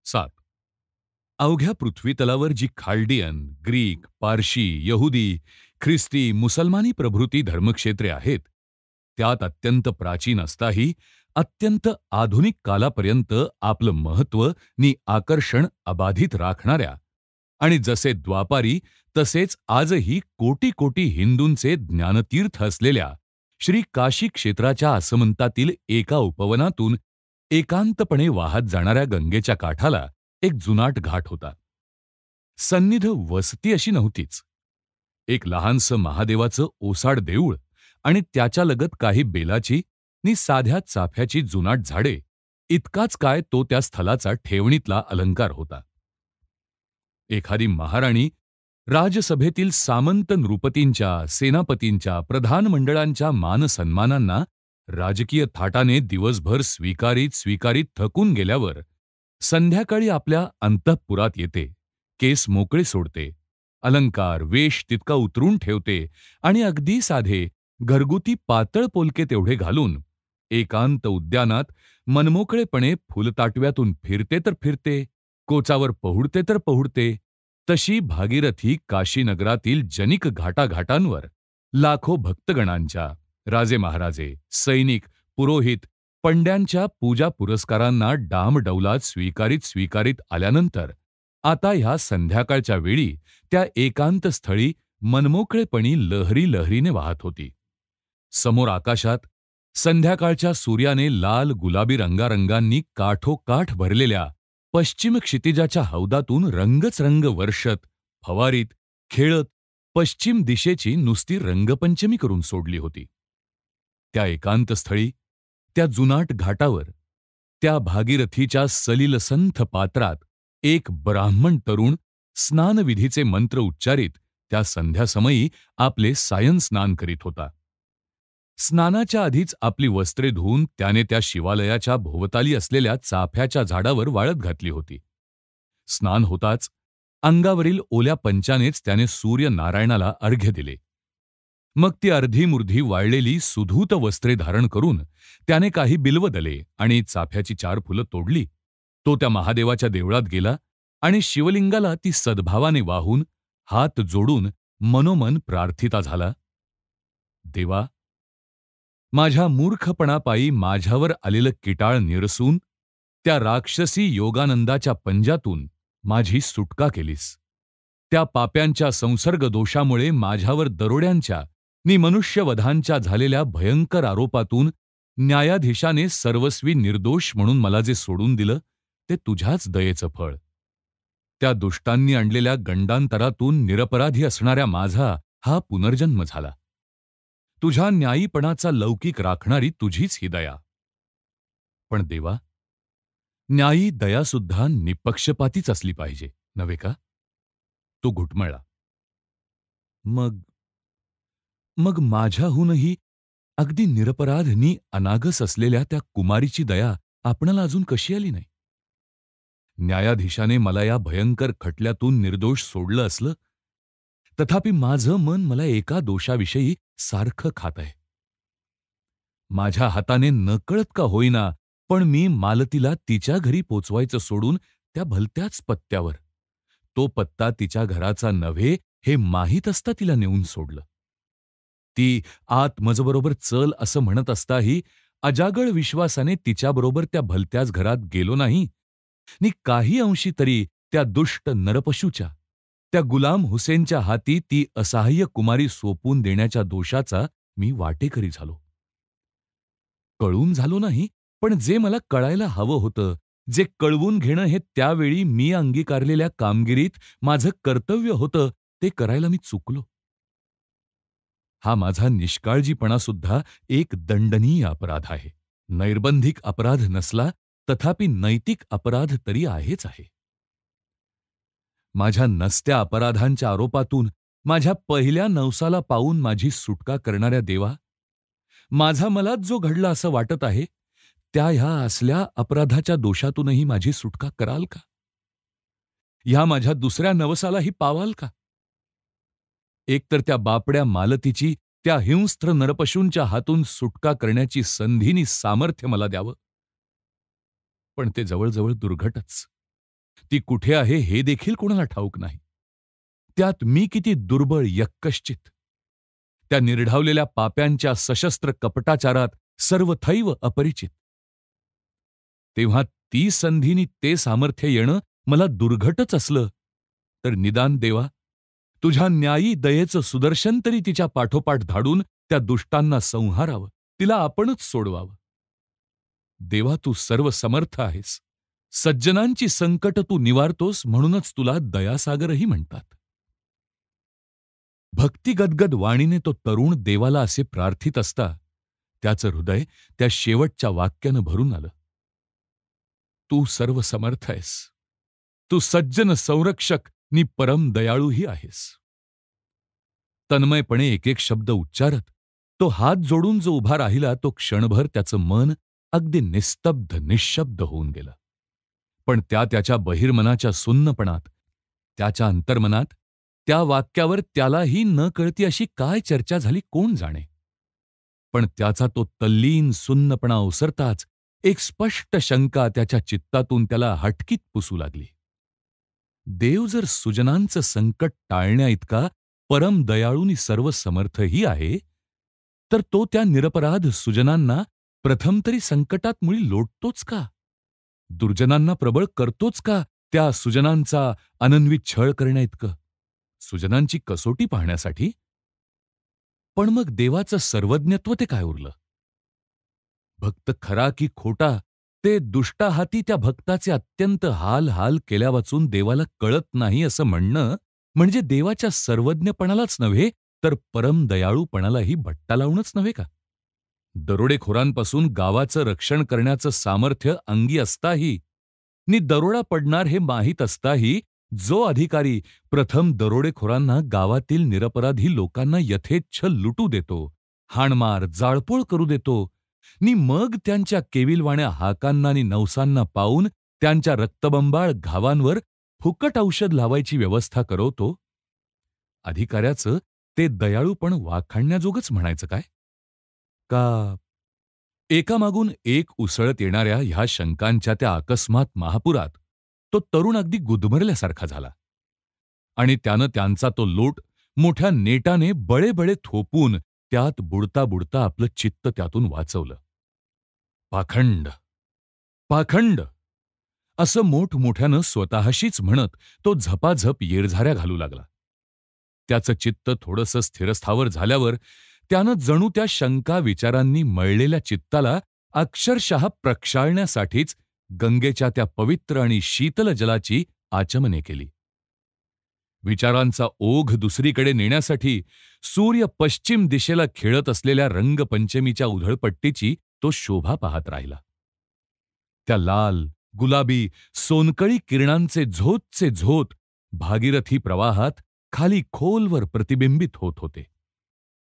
7. अवघ्या पृथ्वीतलावर जी Chaldean, Greek, Parsi, यहुदी, ख्रिस्ती, मुसलमानी प्रभृती धर्मक्षेत्रे आहेत, त्यात अत्यंत प्राचीन असताही अत्यंत आधुनिक कालापर्यंत आपलं महत्त्व नि आकर्षण अबाधित राखणाऱ्या आणि जसे द्वापारी तसेच आजही कोटी कोटी हिंदूंचे ज्ञानतीर्थ असलेल्या श्री काशी क्षेत्राच्या आसमंतातील एका उपवनातून एकांतपणे वाहत जाणाऱ्या गंगेच्या काठाला एक जुनाट घाट होता. सन्निध वसती अशी नव्हतीच. एक लहानसं महादेवाचं ओसाड देऊळ आणि त्याच्यालगत काही बेलाची नि साध्या चाफ्याची जुनाट झाडे इतकाच काय तो त्या स्थलाचा ठेवणीतला अलंकार होता. एखादी महाराणी राजसभेतील सामंत नृपतींच्या, सेनापतींच्या, प्रधान मंडळांच्या मानसन्मानांना राजकीय थाटाने दिवसभर स्वीकारीत स्वीकारीत थकून गेल्यावर संध्याकाळी आपल्या अंतःपुरात येते, केस मोकळे सोडते, अलंकार वेश तितका उतरून ठेवते आणि अगदी साधे घरगुती पातळ पोलके तेवढे घालून एकांत उद्यानात मनमोकळेपणे फुलताटव्यातून फिरते तर फिरते, कोचावर पहुडते तर पहुडते. तशी भागीरथी काशीनगरातील जनिक घाटाघाटांवर लाखो भक्तगणांच्या, राजे महाराजे, सैनिक, पुरोहित, पंड्यांच्या पूजा पुरस्कारांना डामडौलात स्वीकारीत स्वीकारीत आल्यानंतर आता ह्या संध्याकाळच्या वेळी त्या एकांत स्थळी मनमोकळेपणी लहरी लहरीने वाहत होती. समोर आकाशात संध्याकाळच्या सूर्याने लाल गुलाबी रंगारंगांनी काठोकाठ भरलेल्या पश्चिम क्षितिजाच्या हौदातून रंगच रंग वर्षत, फवारीत, खेळत पश्चिम दिशेची नुसती रंगपंचमी करून सोडली होती. त्या एकांत स्थळी, त्या जुनाट घाटावर, त्या भागीरथीच्या सलिलसंथ पात्रात एक ब्राह्मण तरुण स्नानविधीचे मंत्र उच्चारीत त्या संध्यासमयी आपले सायं स्नान करीत होता. स्नानाच्या आधीच आपली वस्त्रे धुवून त्याने त्या शिवालयाच्या भोवताली असलेल्या चाफ्याच्या झाडावर वाळत घातली होती. स्नान होताच अंगावरील ओल्या पंचानेच त्याने सूर्यनारायणाला अर्घ्य दिले. मग ती अर्धीमुर्धी वाळलेली सुधूत वस्त्रे धारण करून त्याने काही बिल्वदले आणि चाफ्याची 4 फुलं तोडली. तो त्या महादेवाच्या देवळात गेला आणि शिवलिंगाला ती सद्भावाने वाहून हात जोडून मनोमन प्रार्थिता झाला. देवा, माझ्या मूर्खपणापायी माझ्यावर आलेलं किटाळ निरसून त्या राक्षसी योगानंदाच्या पंजातून माझी सुटका केलीस. त्या पाप्यांच्या संसर्ग दोषामुळे माझ्यावर दरोड्यांच्या नि मनुष्यवधांच्या झालेल्या भयंकर आरोपातून न्यायाधीशाने सर्वस्वी निर्दोष म्हणून मला जे सोडून दिलं ते तुझ्याच दयेचं फळ. त्या दुष्टांनी आणलेल्या गंडांतरातून निरपराधी असणाऱ्या माझा हा पुनर्जन्म झाला. तुझ्या न्यायीपणाचा लौकिक राखणारी तुझीच ही दया. पण देवा, न्यायी दयासुद्धा निपक्षपातीच असली पाहिजे, नव्हे का? तो घुटमळला. मग माझ्याहूनही अगदी निरपराध नि अनागस असलेल्या त्या कुमारीची दया आपणाला अजून कशी आली नाही? न्यायाधीशाने मला या भयंकर खटल्यातून निर्दोष सोडलं असलं, तथापि माझं मन मला एका दोषाविषयी सारखं खात आहे. माझ्या हाताने नकळत का होईना, पण मी मालतीला तिच्या घरी पोचवायचं सोडून त्या भलत्याच पत्त्यावर, तो पत्ता तिच्या घराचा नव्हे हे माहीत असता तिला नेऊन सोडलं. ती आत मजबरोबर चल असं म्हणत असताही अजागळ विश्वासाने तिच्याबरोबर त्या भलत्याच घरात गेलो नाही नि काही अंशी तरी त्या दुष्ट नरपशूच्या, त्या गुलाम हुसेनच्या हाती ती असहाय्य कुमारी सोपून देण्याच्या दोषाचा मी वाटेकरी झालो. कळून झालो नाही, पण जे मला कळायला हवं होतं, जे कळवून घेणं हे त्यावेळी मी अंगीकारलेल्या कामगिरीत माझं कर्तव्य होतं, ते करायला मी चुकलो. हा माझा निष्काळजीपणासुद्धा एक दंडनीय अपराध आहे. नैर्बंधिक अपराध नसला तथापि नैतिक अपराध तरी आहेच आहे. माझ्या नसत्या अपराधांच्या आरोपातून माझ्या पहिल्या नवसाला पावून माझी सुटका करणाऱ्या देवा, माझा मलाच जो घडला असं वाटत आहे, त्या ह्या असल्या अपराधाच्या दोषातूनही माझी सुटका कराल का? ह्या माझ्या दुसऱ्या नवसालाही पावाल का? एकतर त्या बापड्या मालतीची, त्या हिंस्त्र नरपशूंच्या हातून सुटका करण्याची संधी नि सामर्थ्य मला द्यावं, पण ते जवळजवळ दुर्घटच. ती कुठे आहे हे देखील कोणाला ठाऊक नाही. त्यात मी किती दुर्बळ यक्कश्चित. त्या निर्ढावलेल्या पाप्यांच्या सशस्त्र कपटाचारात सर्वथैव अपरिचित. तेव्हा ती संधीनी ते सामर्थ्य येणं मला दुर्घटच असलं, तर निदान देवा, तुझ्या न्यायी दयेचं सुदर्शन तरी तिच्या पाठोपाठ धाडून त्या दुष्टांना संहारावं, तिला आपणच सोडवावं. देवा, तू सर्व समर्थ आहेस. सज्जनांची संकट तू निवारतोस, म्हणूनच तुला दयासागरही म्हणतात. भक्तिगदगद वाणीने तो तरुण देवाला असे प्रार्थित असता त्याचं हृदय त्या शेवटच्या वाक्यानं भरून आलं. तू सर्व समर्थ आहेस. तू सज्जन संरक्षक नि परम दयाळूही आहेस. तन्मयपणे एक एक शब्द उच्चारत तो हात जोडून जो उभा राहिला, तो क्षणभर त्याचं मन अगदी निस्तब्ध निःशब्द होऊन गेलं. पण त्याच्या बहिर्मनाच्या सुन्नपणात, त्याच्या अंतर्मनात त्या वाक्यावर त्यालाही न कळती अशी काय चर्चा झाली कोण जाणे. पण त्याचा तो तल्लीन सुन्नपणा ओसरताच एक स्पष्ट शंका त्याच्या चित्तातून त्याला हटकीत पुसू लागली. देव जर सुजनांचं संकट टाळण्याइतका परम दयाळूनी सर्व समर्थही आहे, तर तो त्या निरपराध सुजनांना प्रथम तरी संकटात मुळी लोटतोच का? दुर्जनांना प्रबळ करतोच का त्या सुजनांचा अनन्वित छळ करण्याइतकं? सुजनांची कसोटी पाहण्यासाठी? पण मग देवाचं सर्वज्ञत्व ते काय उरलं? भक्त खरा की खोटा, ते दुष्टा हाती त्या भक्ताचे अत्यंत हाल हाल केल्या वाचून देवाला कळत नाही असं म्हणणं म्हणजे देवाच्या सर्वज्ञपणालाच नव्हे, तर परम दयाळूपणालाही भट्टा लावणंच नव्हे का? दरोडेखोरांपासून गावाचं रक्षण करण्याचं सामर्थ्य अंगी असताही, नि दरोडा पडणार हे माहीत असताही, जो अधिकारी प्रथम दरोडेखोरांना गावातील निरपराधी लोकांना यथेच्छ लुटू देतो, हाणमार जाळपोळ करू देतो, नि मग त्यांच्या केविलवाण्या हाकांना नि नवसांना पावून त्यांच्या रक्तबंबाळ घावांवर फुकट औषध लावायची व्यवस्था करवतो, अधिकाऱ्याचं ते दयाळूपण वाखाणण्याजोगंच म्हणायचं काय? का एकामागून एक उसळत येणाऱ्या ह्या शंकांच्या त्या अकस्मात महापुरात तो तरुण अगदी गुदमरल्यासारखा झाला आणि त्यानं त्यांचा तो लोट मोठ्या नेटाने बळेबळे थोपून त्यात बुडता बुडता आपलं चित्त त्यातून वाचवलं. पाखंड, पाखंड असं मोठमोठ्यानं स्वतःशीच म्हणत तो झपाझप येरझाऱ्या घालू लागला. त्याचं चित्त थोडंसं स्थिरस्थावर झाल्यावर त्यानं जणू त्या शंका विचारांनी मळलेल्या चित्ताला अक्षरशः प्रक्षाळण्यासाठीच गंगेच्या त्या पवित्र आणि शीतल जलाची आचमने केली. विचारांचा ओघ दुसरीकडे नेण्यासाठी सूर्य पश्चिम दिशेला खेळत असलेल्या रंगपंचमीच्या उधळपट्टीची तो शोभा पाहत राहिला. त्या लाल, गुलाबी, सोनकळी किरणांचे झोतचे झोत भागीरथी प्रवाहात खाली खोलवर प्रतिबिंबित होत होते.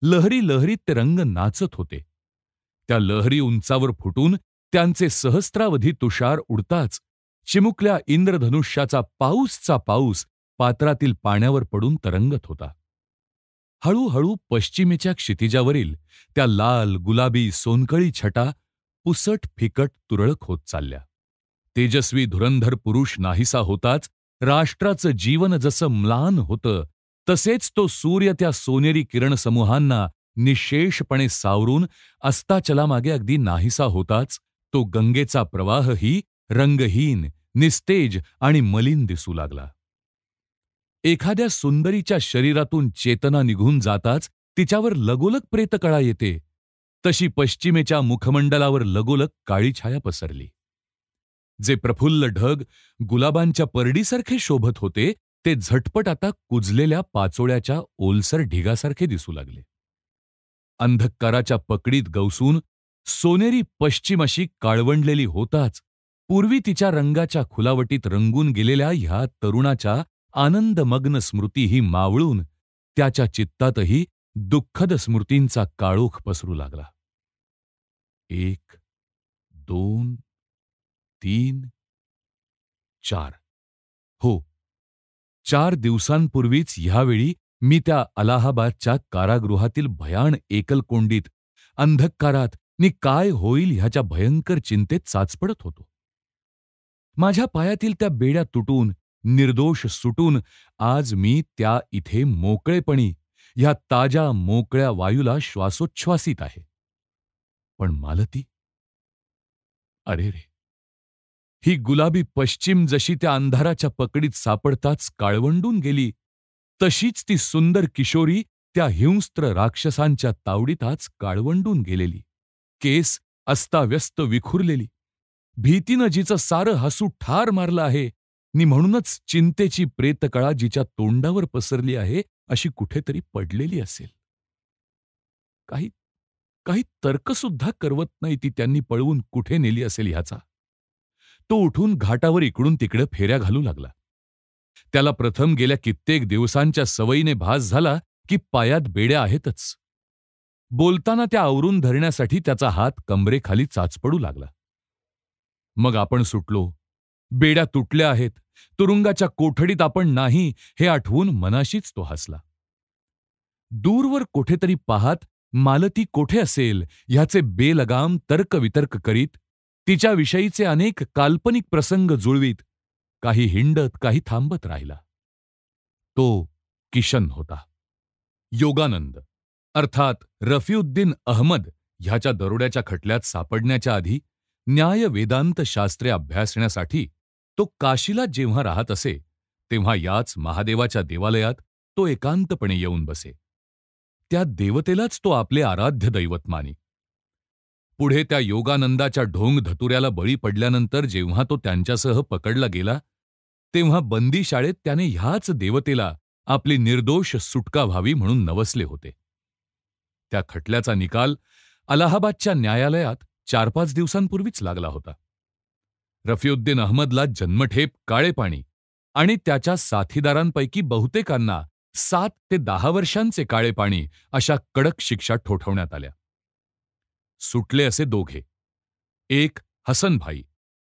लहरी लहरीत ते रंग नाचत होते. त्या लहरी उंचावर फुटून त्यांचे सहस्रावधी तुषार उडताच चिमुकल्या इंद्रधनुष्याचा पाऊसचा पाऊस पात्रातील पाण्यावर पडून तरंगत होता. हळूहळू पश्चिमेच्या क्षितिजावरील त्या लाल, गुलाबी, सोनकळी छटा पुसट फिकट तुरळक होत चालल्या. तेजस्वी धुरंधर पुरुष नाहीसा होताच राष्ट्राचं जीवन जसं म्लान होतं, तसेच तो सूर्य त्या सोनेरी किरणसमूहांना निःशेषपणे सावरून अस्ताचलामागे अगदी नाहीसा होताच तो गंगेचा प्रवाहही रंगहीन, निस्तेज आणि मलिन दिसू लागला. एखाद्या सुंदरीच्या शरीरातून चेतना निघून जाताच तिच्यावर लगोलग प्रेतकळा येते, तशी पश्चिमेच्या मुखमंडलावर लगोलग काळी छाया पसरली. जे प्रफुल्ल ढग गुलाबांच्या परडीसारखे शोभत होते, ते झटपट आता कुजलेल्या पाचोळ्याच्या ओलसर ढिगासारखे दिसू लागले. अंधकाराच्या पकडीत गवसून सोनेरी पश्चिम अशी काळवंडलेली होताच पूर्वी तिच्या रंगाच्या खुलावटीत रंगून गेलेल्या ह्या तरुणाच्या आनंदमग्न स्मृतीही मावळून त्याच्या चित्तातही दुःखद स्मृतींचा काळोख पसरू लागला. 1, 2, 3, 4 हो, 4 दिवसांपूर्वीच ह्यावेळी मी त्या अलाहाबादच्या कारागृहातील भयाण एकलकोंडीत अंधकारात नि काय होईल ह्याच्या भयंकर चिंतेत चाचपडत होतो. माझ्या पायातील त्या बेड्या तुटून, निर्दोष सुटून आज मी त्या इथे मोकळेपणी, ह्या ताज्या मोकळ्या वायूला श्वासोच्छ्वासीत आहे. पण मालती, अरे रे, ही गुलाबी पश्चिम जशी त्या अंधाराच्या पकडीत सापडताच काळवंडून गेली, तशीच ती सुंदर किशोरी त्या हिंस्त्र राक्षसांच्या तावडीताच काळवंडून गेलेली. केस अस्ताव्यस्त विखुरलेली, भीतीनं जिचं सारं हसू ठार मारलं आहे, नि म्हणूनच चिंतेची प्रेतकळा जिच्या तोंडावर पसरली आहे, अशी कुठेतरी पडलेली असेल. काही काही तर्कसुद्धा करवत नाही ती त्यांनी पळवून कुठे नेली असेल ह्याचा. तो उठून घाटावर इकडून तिकडे फेऱ्या घालू लागला. त्याला प्रथम गेल्या कित्येक दिवसांच्या सवयीने भास झाला की पायात बेड्या आहेतच. बोलताना त्या आवरून धरण्यासाठी त्याचा हात कमरेखाली चाचपडू लागला. मग आपण सुटलो, बेड्या तुटल्या आहेत, तुरुंगाच्या कोठडीत आपण नाही हे आठवून मनाशीच तो हसला. दूरवर कोठेतरी पाहात मालती कोठे असेल ह्याचे बेलगाम तर्कवितर्क करीत, तिच्याविषयीचे अनेक काल्पनिक प्रसंग जुळवीत, काही हिंडत काही थांबत राहिला. तो किशन होता. योगानंद अर्थात रफीउद्दीन अहमद ह्याच्या दरोड्याच्या खटल्यात सापडण्याच्या आधी न्याय वेदांत शास्त्रे अभ्यासण्यासाठी तो काशीला जेव्हा राहत असे, तेव्हा याच महादेवाच्या देवालयात तो एकांतपणे येऊन बसे. त्या देवतेलाच तो आपले आराध्य दैवत मानी. पुढे त्या योगानंदाच्या ढोंग धतुऱ्याला बळी पडल्यानंतर जेव्हा तो त्यांच्यासह पकडला गेला, तेव्हा बंदीशाळेत त्याने ह्याच देवतेला आपली निर्दोष सुटका व्हावी म्हणून नवसले होते. त्या खटल्याचा निकाल अलाहाबादच्या न्यायालयात 4-5 दिवसांपूर्वीच लागला होता. रफीउद्दीन अहमदला जन्मठेप काळे पाणी आणि त्याच्या साथीदारांपैकी बहुतेकांना 7 ते 10 वर्षांचे काळे पाणी अशा कडक शिक्षा ठोठावण्यात आल्या. सुटले असे दोघे, एक हसनभाई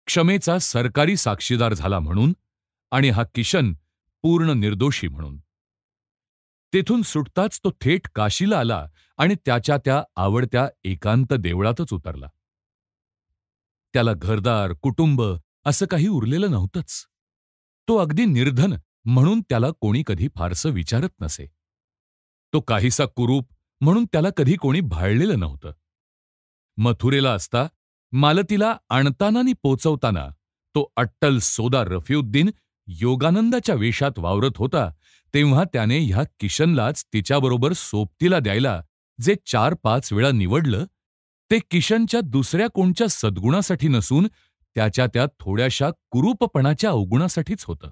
क्षमेचा सरकारी साक्षीदार झाला म्हणून, आणि हा किशन पूर्ण निर्दोषी म्हणून. तेथून सुटताच तो थेट काशीला आला आणि त्याच्या त्या आवडत्या एकांत देवळातच उतरला. त्याला घरदार कुटुंब असं काही उरलेलं नव्हतंच. तो अगदी निर्धन म्हणून त्याला कोणी कधी फारसं विचारत नसे. तो काहीसा कुरूप म्हणून त्याला कधी कोणी भाळलेलं नव्हतं. मथुरेला असता मालतीला आणताना नि पोचवताना तो अट्टल सोदा रफीउद्दीन योगानंदाच्या वेशात वावरत होता, तेव्हा त्याने ह्या किशनलाच तिच्याबरोबर सोबतीला द्यायला जे 4-5 वेळा निवडलं, ते किशनच्या दुसऱ्या कोणच्या सद्गुणासाठी नसून त्याच्या त्या थोड्याशा कुरूपपणाच्या अवगुणासाठीच होतं.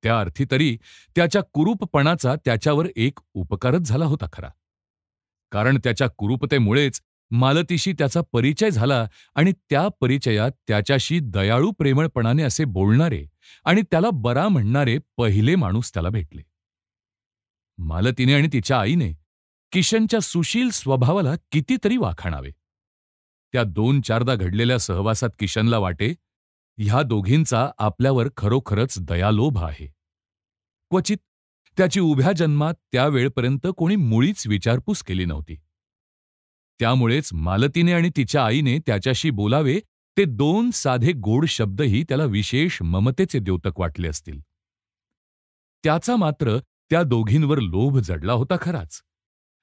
त्या अर्थी तरी त्याच्या कुरूपपणाचा त्याच्यावर एक उपकारच झाला होता खरा. कारण त्याच्या कुरूपतेमुळेच मालतीशी त्याचा परिचय झाला आणि त्या परिचयात त्याच्याशी दयाळू प्रेमळपणाने असे बोलणारे आणि त्याला बरा म्हणणारे पहिले माणूस त्याला भेटले. मालतीने आणि तिच्या आईने किशनच्या सुशील स्वभावाला कितीतरी वाखाणावे. त्या 2-4दा घडलेल्या सहवासात किशनला वाटे, ह्या दोघींचा आपल्यावर खरोखरच दयालोभ आहे. क्वचित त्याची उभ्या जन्मात त्यावेळपर्यंत कोणी मुळीच विचारपूस केली नव्हती. त्यामुळेच मालतीने आणि तिच्या आईने त्याच्याशी बोलावे ते 2 साधे गोड शब्दही त्याला विशेष ममतेचे द्योतक वाटले असतील. त्याचा मात्र त्या दोघींवर लोभ जडला होता खराच,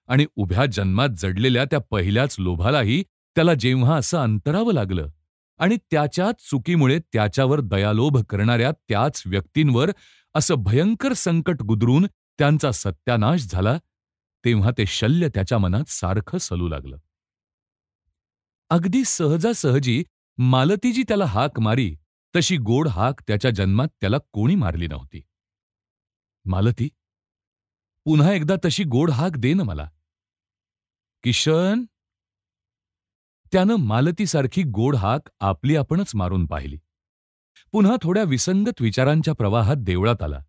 आणि उभ्या जन्मात जडलेल्या त्या पहिल्याच लोभालाही त्याला जेव्हा असं अंतरावं लागलं आणि त्याच्याच चुकीमुळे त्याच्यावर दयालोभ करणाऱ्या त्याच व्यक्तींवर असं भयंकर संकट गुदरून त्यांचा सत्यानाश झाला, तेव्हा ते शल्य त्याच्या मनात सारखं सलू लागलं. अगदी सहजासहजी मालती जी त्याला हाक मारी, तशी गोड हाक त्याच्या जन्मात त्याला कोणी मारली नव्हती. मालती, पुन्हा एकदा तशी गोड हाक दे न मला. किशन. त्यानं मालतीसारखी गोड हाक आपली आपणच मारून पाहिली. पुन्हा थोड्या विसंगत विचारांच्या प्रवाहात देवळात आला.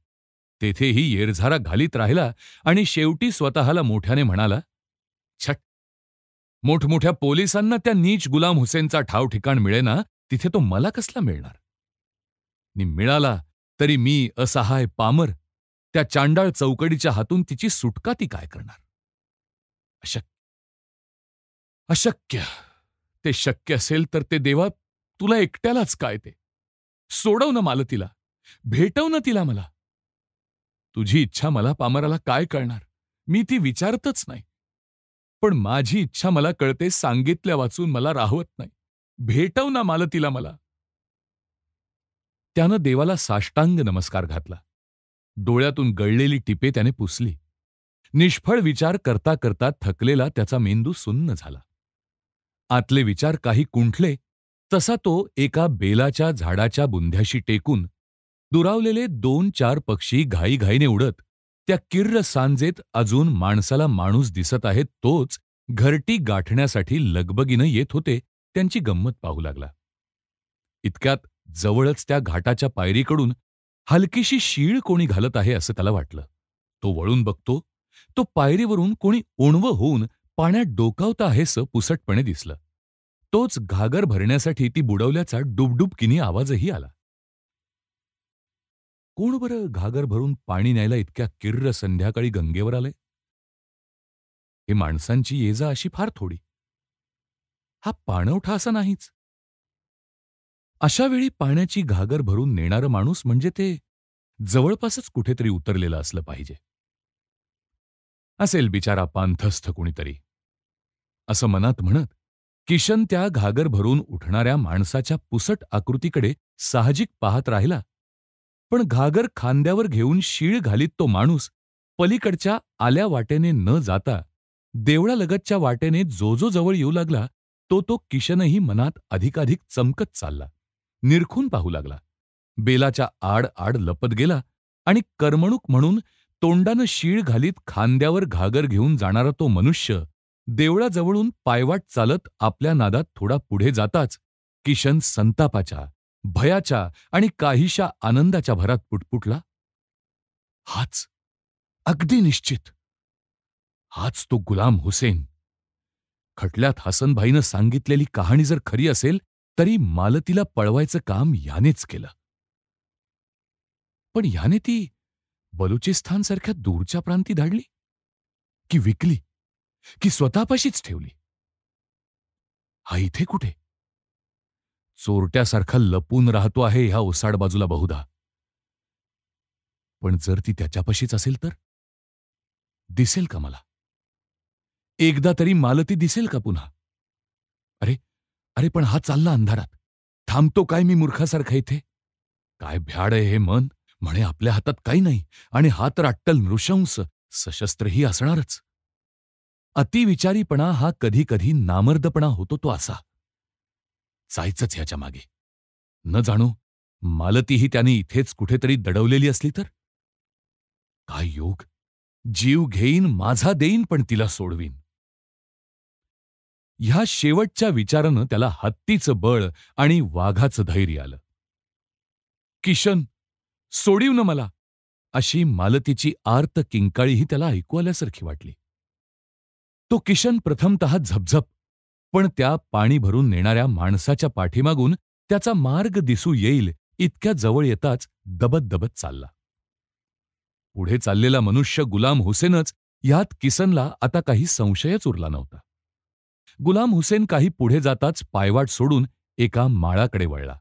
तेथेही येरझारा घालीत राहिला आणि शेवटी स्वतःला मोठ्याने म्हणाला, छट, मोठमोठ्या पोलिसांना त्या नीच गुलाम हुसेनचा ठाव ठिकाण मिळेना, तिथे तो मला कसला मिळणार? नि मिळाला तरी मी असहाय पामर त्या चांडाळ चौकडीच्या हातून तिची सुटका ती काय करणार? अशक्य, अशक्य. ते शक्य असेल तर ते देवा तुला एकट्यालाच काय ते सोडव ना मालतीला. भेटव ना तिला मला. तुझी इच्छा मला पामराला काय कळणार, मी ती विचारतच नाही. पण माझी इच्छा मला कळते सांगितल्या वाचून मला राहवत नाही. भेटव ना मालतीला मला. त्यानं देवाला साष्टांग नमस्कार घातला. डोळ्यातून गळलेली टिपे त्याने पुसली. निष्फळ विचार करता करता थकलेला त्याचा मेंदू सुन्न झाला. आतले विचार काही कुंठले तसा तो एका बेलाच्या झाडाच्या बुंध्याशी टेकून दुरावलेले 2-4 पक्षी घाईघाईने उडत त्या किर्र सांजेत अजून माणसाला माणूस दिसत आहे तोच घरटी गाठण्यासाठी लगबगीनं येत होते त्यांची गंमत पाहू लागला. इतक्यात जवळच त्या घाटाच्या पायरीकडून हलकीशी शीळ कोणी घालत आहे असं त्याला वाटलं. तो वळून बघतो, तो पायरीवरून कोणी ओणवं होऊन पाण्यात डोकावतं आहेसं पुसटपणे दिसलं. तोच घागर भरण्यासाठी ती बुडवल्याचा डुबडुबकिनी आवाजही आला. कोण बरं घागर भरून पाणी न्यायला इतक्या किर्र संध्याकाळी गंगेवर आलंय? हे माणसांची ये-जा अशी फार थोडी. हा पाणवठा असा नाहीच. अशा वेळी पाण्याची घागर भरून नेणारं माणूस म्हणजे ते जवळपासच कुठेतरी उतरलेलं असलं पाहिजे. असेल बिचारा पांथस्थ कुणीतरी. असं मनात म्हणत किशन त्या घागर भरून उठणाऱ्या माणसाच्या पुसट आकृतीकडे साहजिक पाहत राहिला. पण घागर खांद्यावर घेऊन शीळ घालीत तो माणूस पलीकडच्या आल्या वाटेने न जाता देवळालगतच्या वाटेने जो जो जवळ येऊ लागला तो किशनही मनात अधिकाधिक चमकत चालला. निरखून पाहू लागला. बेलाच्या आड आड लपत गेला आणि करमणूक म्हणून तोंडानं शीळ घालीत खांद्यावर घागर घेऊन जाणारा तो मनुष्य देवळाजवळून पायवाट चालत आपल्या नादात थोडा पुढे जाताच किशन संतापाच्या, भयाच्या आणि काहीशा आनंदाच्या भरात पुटपुटला. हाच, अगदी निश्चित, हाच तो गुलाम हुसेन. खटल्यात हसनभाईनं सांगितलेली कहाणी जर खरी असेल तरी मालतीला पळवायचं काम यानेच केलं. पण याने ती बलुचिस्थानसारख्या दूरच्या प्रांती धाडली, की विकली, की स्वतःपाशीच ठेवली? हा इथे कुठे? चोरट्यासारखा लपून राहतो आहे ह्या ओसाड बाजूला बहुधा. पण जर ती त्याच्यापाशीच असेल तर दिसेल का मला? एकदा तरी मालती दिसेल का पुन्हा? अरे अरे पण हा चालला अंधारात. थांबतो काय मी मूर्खासारखा इथे? काय भ्याड आहे हे मन. म्हणे आपल्या हातात काही नाही आणि हा तर अट्टल नृशंस, सशस्त्रही असणारच. अतिविचारीपणा हा कधी कधी नामर्दपणा होतो तो असा. जायचंच ह्याच्या मागे. न जाणो मालतीही त्याने इथेच कुठेतरी दडवलेली असली तर? काय योग! जीव घेईन, माझा देईन, पण तिला सोडवीन. ह्या शेवटच्या विचारानं त्याला हत्तीचं बळ आणि वाघाचं धैर्य आलं. किशन, सोडीव न मला, अशी मालतीची आर्त किंकाळीही त्याला ऐकू आल्यासारखी वाटली. तो किशन प्रथमतः झपझप, पण त्या पाणी भरून नेणाऱ्या माणसाच्या पाठीमागून त्याचा मार्ग दिसू येईल इतक्या जवळ येताच दबत दबत चालला. पुढे चाललेला मनुष्य गुलाम हुसेनच ह्यात किसनला आता काही संशयच उरला नव्हता. गुलाम हुसेन काही पुढे जाताच पायवाट सोडून एका माळाकडे वळला.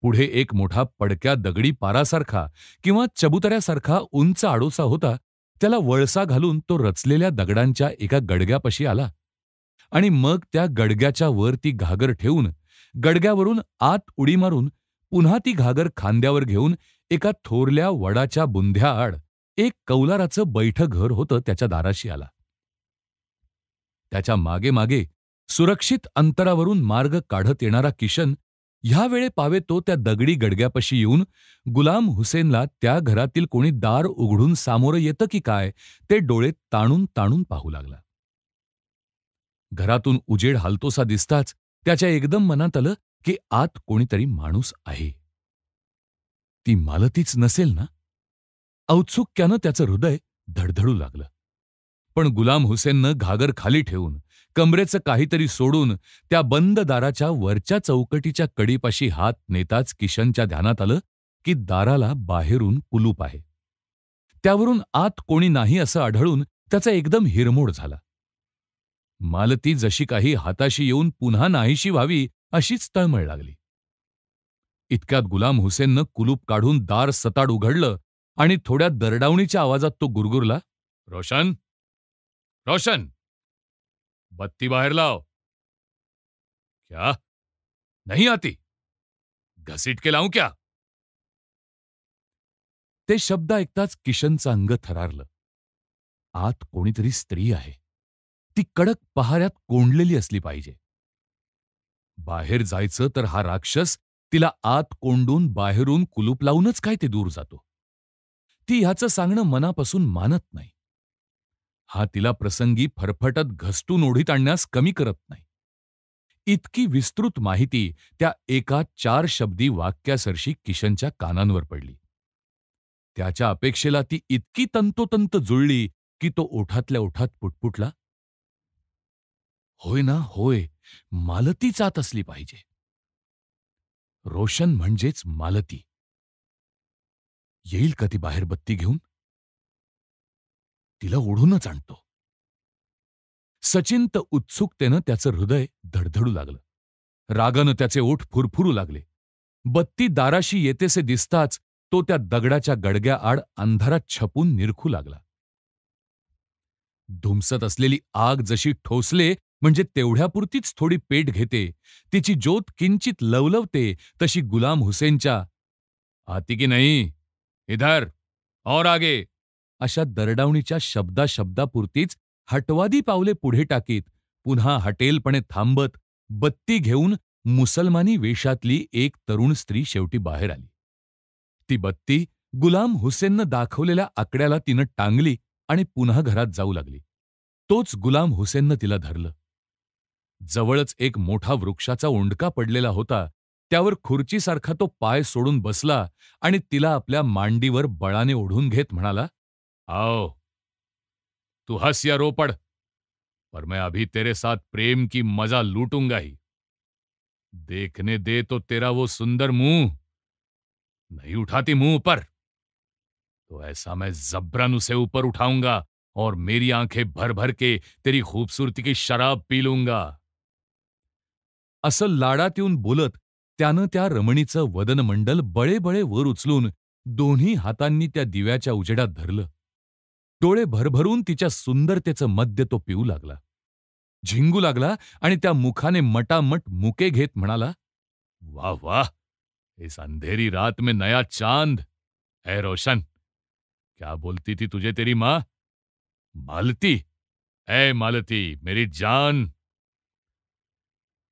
पुढे एक मोठा पडक्या दगडी पारासारखा किंवा चबुतऱ्यासारखा उंच आडोसा होता. त्याला वळसा घालून तो रचलेल्या दगडांच्या एका गडग्यापाशी आला आणि मग त्या गडग्याच्या वर ती घागर ठेवून गडग्यावरून आत उडी मारून पुन्हा ती घागर खांद्यावर घेऊन एका थोरल्या वडाच्या बुंध्याआड एक कौलाराचं बैठं घर होतं त्याच्या दाराशी आला. त्याच्या मागे मागे सुरक्षित अंतरावरून मार्ग काढत येणारा किशन ह्या वेळे पावे तो त्या दगडी गडग्यापाशी येऊन गुलाम हुसेनला त्या घरातील कोणी दार उघडून सामोरं येतं की काय ते डोळे ताणून ताणून पाहू लागला. घरातून उजेड हालतोसा दिसताच त्याच्या एकदम मनात आलं की आत कोणीतरी माणूस आहे. ती मालतीच नसेल ना? औत्सुक्यानं त्याचं हृदय धडधडू लागलं. पण गुलाम हुसेननं घागर खाली ठेवून कमरेचं काहीतरी सोडून त्या बंद दाराच्या वरच्या चौकटीच्या कडीपाशी हात नेताच किशनच्या ध्यानात आलं की दाराला बाहेरून कुलूप आहे. त्यावरून आत कोणी नाही असं आढळून त्याचा एकदम हिरमोड झाला. मालती जशी काही हाताशी येऊन पुन्हा नाहीशी व्हावी अशीच तळमळ लागली. इतक्यात गुलाम हुसेननं कुलूप काढून दार सताड उघडलं आणि थोड्या दरडावणीच्या आवाजात तो गुरगुरला, "रोशन, रोशन, बत्ती बाहेर लाव." "क्या? नहीं आती? घसीट के लावूं क्या?" ते शब्द ऐकताच किशनचं अंग थरारलं. आत कोणीतरी स्त्री आहे. ती कडक पहाऱ्यात कोंडलेली असली पाहिजे. बाहेर जायचं तर हा राक्षस तिला आत कोंडून बाहेरून कुलूप लावूनच काय ते दूर जातो. ती ह्याचं सांगणं मनापासून मानत नाही. हा तिला प्रसंगी फरफटत घसटून ओढीत आणण्यास कमी करत नाही. इतकी विस्तृत माहिती त्या एका 4 शब्दी वाक्यासरशी किशनच्या कानांवर पडली. त्याच्या अपेक्षेला ती इतकी तंतोतंत जुळली की तो ओठातल्या ओठात पुटपुटला, "होय ना, होय, मालतीच आत असली पाहिजे. रोशन म्हणजेच मालती. येईल का ती बाहेर बत्ती घेऊन? तिला ओढूनच आणतो." सचिंत उत्सुकतेनं त्याचं हृदय धडधडू लागलं. रागानं त्याचे ओठ फुरफुरू लागले. बत्ती दाराशी येतेसे दिसताच तो त्या दगडाच्या गडग्याआड अंधारात छपून निरखू लागला. धुमसत असलेली आग जशी ठोसले म्हणजे तेवढ्यापुरतीच थोडी पेट घेते, तिची ज्योत किंचित लवलवते, तशी गुलाम हुसेनच्या "आती की नाही? इधर और आगे" अशा दरडावणीच्या शब्दाशब्दापुरतीच हटवादी पावले पुढे टाकीत, पुन्हा हटेलपणे थांबत, बत्ती घेऊन मुसलमानी वेशातली एक तरुण स्त्री शेवटी बाहेर आली. ती बत्ती गुलाम हुसेननं दाखवलेल्या आकड्याला तिनं टांगली आणि पुन्हा घरात जाऊ लागली. तोच गुलाम हुसेननं तिला धरलं. जवळच एक मोठा वृक्षाचा ओंडका पडलेला होता. त्यावर खुर्चीसारखा तो पाय सोडून बसला आणि तिला आपल्या मांडीवर बळाने ओढून घेत म्हणाला, "आओ, तू हंस या रो पड़, पर मैं अभी तेरे साथ प्रेम की मजा लूटूंगा ही. देखने दे तो तेरा वो सुंदर मुंह. नहीं उठाती मुंह ऊपर तो ऐसा मैं जबरन उसे ऊपर उठाऊंगा और मेरी आंखें भर भर के तेरी खूबसूरती की शराब पी लूंगा." असं लाडात येऊन बोलत त्यानं त्या रमणीचं वदनमंडल बळेबळे वर उचलून दोन्ही हातांनी त्या दिव्याच्या उजेडात धरलं. डोळे भरभरून तिच्या सुंदरतेचं मद्य तो पिऊ लागला. झिंगू लागला आणि त्या मुखाने मटामट मुके घेत म्हणाला, "वाह वाह, इस अंधेरी रात में नया चांद. है रोशन, क्या बोलती थी तुझे तेरी माँ? मालती, ए मालती, मेरी जान."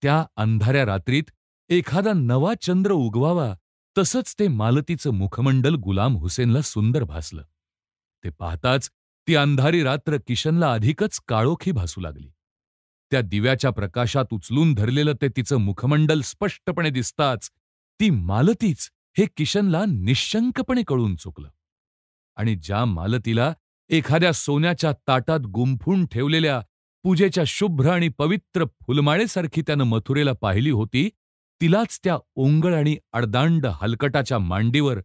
त्या अंधाऱ्या रात्रीत एखादा नवा चंद्र उगवावा तसंच ते मालतीचं मुखमंडल गुलाम हुसेनला सुंदर भासलं. ते पाहताच ती अंधारी रात्र किशनला अधिकच काळोखी भासू लागली. त्या दिव्याच्या प्रकाशात उचलून धरलेलं ते तिचं मुखमंडल स्पष्टपणे दिसताच ती मालतीच हे किशनला निश्शंकपणे कळून चुकलं. आणि ज्या मालतीला एखाद्या सोन्याच्या ताटात गुंफून ठेवलेल्या पूजेच्या शुभ्र आणि पवित्र फुलमाळेसारखी त्यानं मथुरेला पाहिली होती, तिलाच त्या ओंगळ आणि अडदांड हलकटाच्या मांडीवर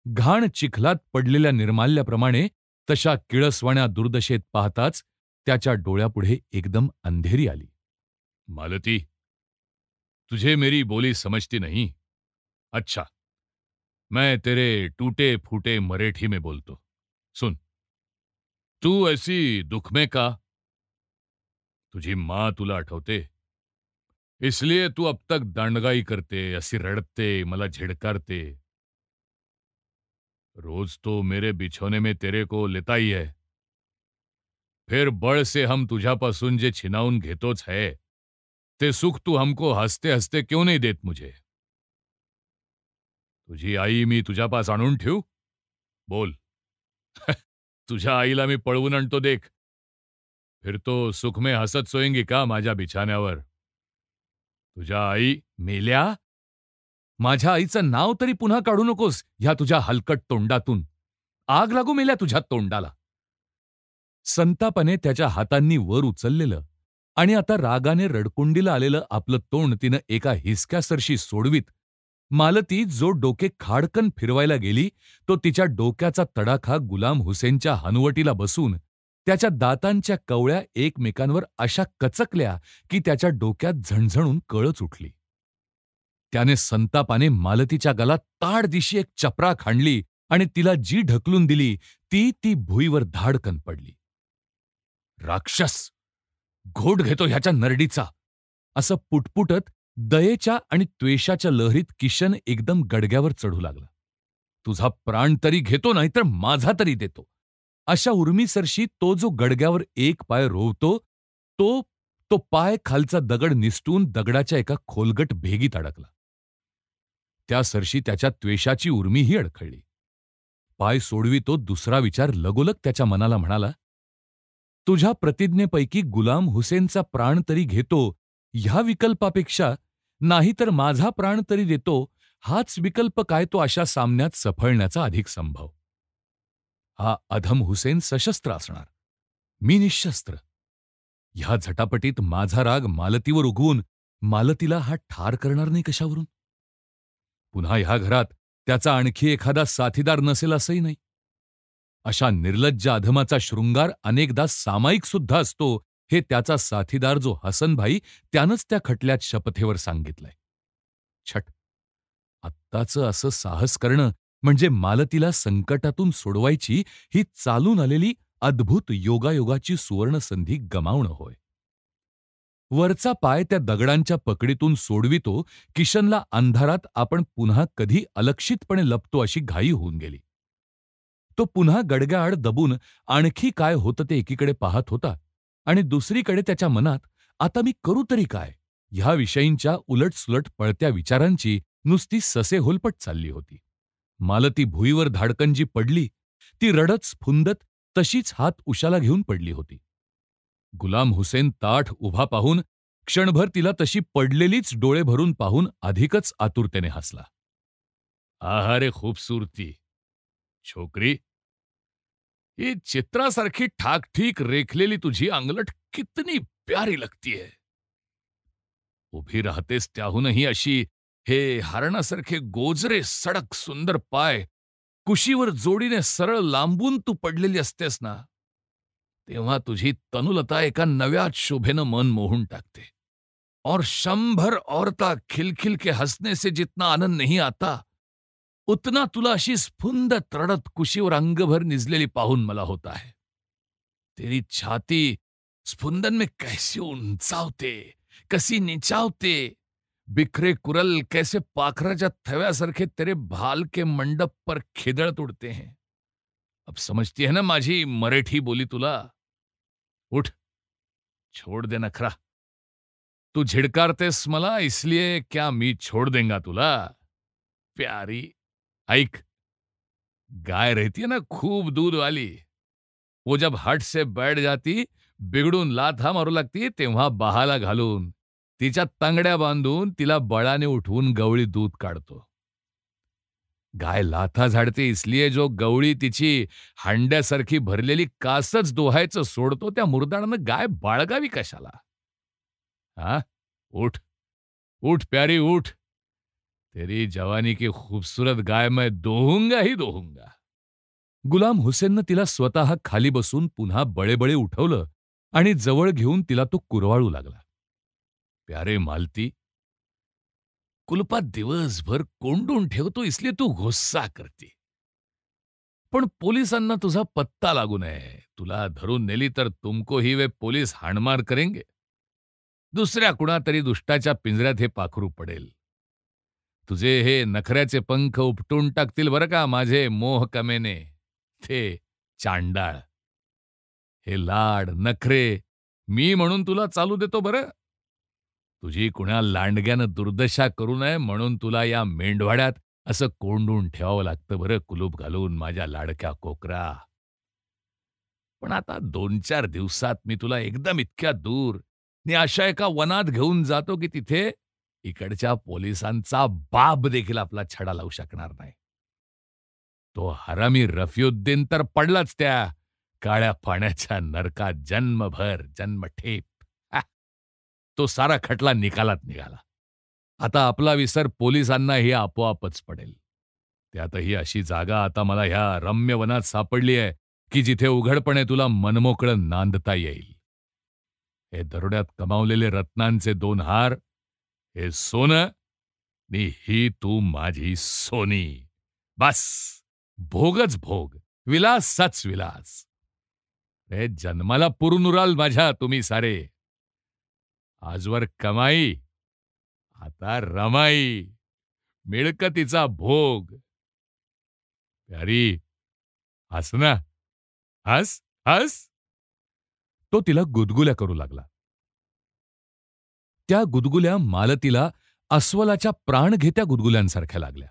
घाण चिखलात पडलेल्या निर्माल्याप्रमाणे तशा किळसवाण्या दुर्दशेत पाहताच त्याच्या डोळ्यापुढे एकदम अंधेरी आली. "मालती, तुझे मेरी बोली समझती नहीं? अच्छा, मैं तेरे टूटे फूटे मरेठी में बोलतो. सुन, तू ऐसी दुख में का? तुझी माँ तुला आठवते? इसलिए तू अब तक दांडगाई करते, अशी रडते, मला झिडकारते. रोज तो मेरे बिछोने में तेरे को लेता ही है. फिर बळ से हम तुझ्यापासून जे छिनावून घेतोच है, ते सुख तू हमको हसते हसते क्यों नहीं देत मुझे? तुझी आई मी तुझ्यापास आणून ठेवू? बोल." "तुझ्या आईला मी पळवून आणतो देख. फिर तो सुख में हसत सोयेंगी का माझ्या बिछाण्यावर? तुझ्या आई मेल्या? माझ्या आईचं नाव तरी पुन्हा काढू नकोस ह्या तुझ्या हलकट तोंडातून. आग लागू मेल्या तुझ्या तोंडाला." संतापाने त्याच्या हातांनी वर उचललेलं आणि आता रागाने रडकुंडीला आलेलं आपलं तोंड तिनं एका हिसक्यासरशी सोडवीत मालती जो डोके खाडकन फिरवायला गेली तो तिच्या डोक्याचा तडाखा गुलाम हुसेनच्या हनुवटीला बसून त्याच्या दातांच्या कवळ्या एकमेकांवर अशा कचकल्या की त्याच्या डोक्यात झणझणून कळच उठली. त्याने संतापाने मालतीच्या गलात ताडदिशी एक चपराक हाणली आणि तिला जी ढकलून दिली ती भुईवर धाडकन पडली. राक्षस! घोट घेतो ह्याच्या नरडीचा, असं पुटपुटत दयेच्या आणि त्वेषाच्या लहरीत किशन एकदम गडग्यावर चढू लागला. तुझा प्राण तरी घेतो नाहीतर माझा तरी देतो, अशा उर्मीसरशी तो जो गडग्यावर एक पाय रोवतो तो तो पाय खालचा दगड निसटून दगडाच्या एका खोलगट भेगीत अडकला. त्या सरशी त्याच्या त्वेषाची उर्मीही अडखळली. पाय सोडवी तो दुसरा विचार लगोलग त्याच्या मनाला म्हणाला, तुझ्या प्रतिज्ञेपैकी गुलाम हुसेनचा प्राण तरी घेतो ह्या विकल्पापेक्षा नाहीतर माझा प्राण तरी देतो हाच विकल्प काय तो अशा सामन्यात सफळण्याचा अधिक संभव. हा अधम हुसेन सशस्त्र असणार, मी निशस्त्र. ह्या झटापटीत माझा राग मालतीवर उगवून मालतीला हा ठार करणार नाही कशावरून? पुन्हा ह्या घरात त्याचा आणखी एखादा साथीदार नसेल असंही नाही. अशा निर्लज्ज अधमाचा शृंगार अनेकदा सामायिक सुद्धा असतो हे त्याचा साथीदार जो हसनभाई त्यानंच त्या खटल्यात शपथेवर सांगितलंय. छट! आत्ताचं असं साहस करणं म्हणजे मालतीला संकटातून सोडवायची ही चालून आलेली अद्भुत योगायोगाची सुवर्णसंधी गमावणं होय. वरचा पाय त्या दगडांच्या पकडीतून सोडवितो किशनला अंधारात आपण पुन्हा कधी अलक्षितपणे लपतो अशी घाई होऊन गेली. तो पुन्हा गडग्याआड दबून आणखी काय होतं ते एकीकडे पाहत होता आणि दुसरीकडे त्याच्या मनात आता मी करू तरी काय ह्या विषयींच्या उलटसुलट पळत्या विचारांची नुसती ससेहोलपट चालली होती. मालती भुईवर धाडकन पडली ती रडत स्फुंदत तशीच हात उशाला घेऊन पडली होती. गुलाम हुसेन ताठ उभा पाहून क्षणभर तिला तशी पडलेलीच डोळे भरून पाहून अधिकच आतुरतेने हसला. आहारे खूबसूरती छोकरी, ही चित्रासारखी ठाकठीक रेखलेली तुझी अंगलट कितनी प्यारी लगतीये. उभी राहतेस त्याहूनही अशी हे हरणासारखे गोजरे सडक सुंदर पाय कुशीवर जोडीने सरळ लांबून तू पडलेली असतेस ना, तेव्हा तुझी तनुलता एका नव्याच शोभेनं मन मोहून टाकते. और 100 औरता खिलखिल के हंसने से जितना आनंद नहीं आता उतना तुला अशी स्फुंद रडत कुशीवर अंगभर निजलेली पाहून मला होता है. तेरी छाती स्फुंदन में कैसी उंचावते, कसी निचावते. बिखरे कुरल कैसे पाखराच्या थव्यासारखे तेरे भाल के मंडप पर खिदळत उडते हैं. अब समझती है ना माझी मराठी बोली तुला? उठ, छोड़ दे नखरा. तू झिडकारतेस मला इसलिए क्या मी छोड़ देंगा तुला? प्यारी ऐक, गाय रहती है ना खूब दूध वाली, वो जब हट से बैठ जाती बिघडून लाथा मारू लागती तेव्हा बहाला घालून तिच्या तंगड्या बांधून तिला बळाने उठवून गवळी दूध काढतो. गाय लाथा झाडते इसलिए जो गवळी तिची हांड्यासारखी भरलेली कासच दोहायचं सोडतो त्या मुरदाळानं गाय बाळगावी कशाला? हा, उठ उठ प्यारी उठ. तेरी जवानी की खूबसूरत गाय मैं दोहूंगा ही दोहूंगा. गुलाम हुसेननं तिला स्वतः खाली बसून पुन्हा बळेबळे उठवलं आणि जवळ घेऊन तिला तो कुरवाळू लागला. प्यारे मालती, कुलपात दिवसभर कोंडून ठेवतो इसलिए तू गुस्सा करते. पण पोलिसांना तुझा पत्ता लागू नये. तुला धरून नेली तर तुमको ही वे पोलीस हाणमार करेंगे. दुसऱ्या कुणातरी दुष्टाच्या पिंजऱ्यात हे पाखरू पडेल. तुझे हे नखऱ्याचे पंख उपटून टाकतील बरं का माझे मोह कमेने, ते चांडाळ. हे लाड नखरे मी म्हणून तुला चालू देतो बरं. तुझी कुणा लांडग्यानं दुर्दशा करू नये म्हणून तुला या मेंढवाड्यात असं कोंडून ठेवावं लागतं बरं कुलूप घालून माझ्या लाडक्या कोकरा. पण आता 2-4 दिवसात मी तुला एकदम इतक्या दूर नि अशा एका वनात घेऊन जातो की तिथे इकडच्या पोलिसांचा बाप देखील आपला छडा लावू शकणार नाही. तो हरामी रफिउद्दीन तर पडलाच त्या काळ्या पाण्याच्या नरकात जन्मभर जन्मठेप. तो सारा खटला निकालात निघाला. आता आपला विसर पोलिसांनाही आपोआपच पडेल. त्यातही अशी जागा आता मला ह्या रम्य वनात सापडली आहे की जिथे उघडपणे तुला मनमोकळं नांदता येईल. हे दरोड्यात कमावलेले रत्नांचे 2 हार, हे सोनं, नि ही तू माझी सोनी. बस, भोगच भोग, विलासच विलास. रे जन्माला पुरून उराल माझ्या तुम्ही सारे. आजवर कमाई, आता रमाई, मिळकतीचा भोग. प्यारी, हस ना, हस, हस. तो तिला गुदगुल्या करू लागला. त्या गुदगुल्या मालतीला अस्वलाच्या प्राणघेत्या गुदगुल्यांसारख्या लागल्या.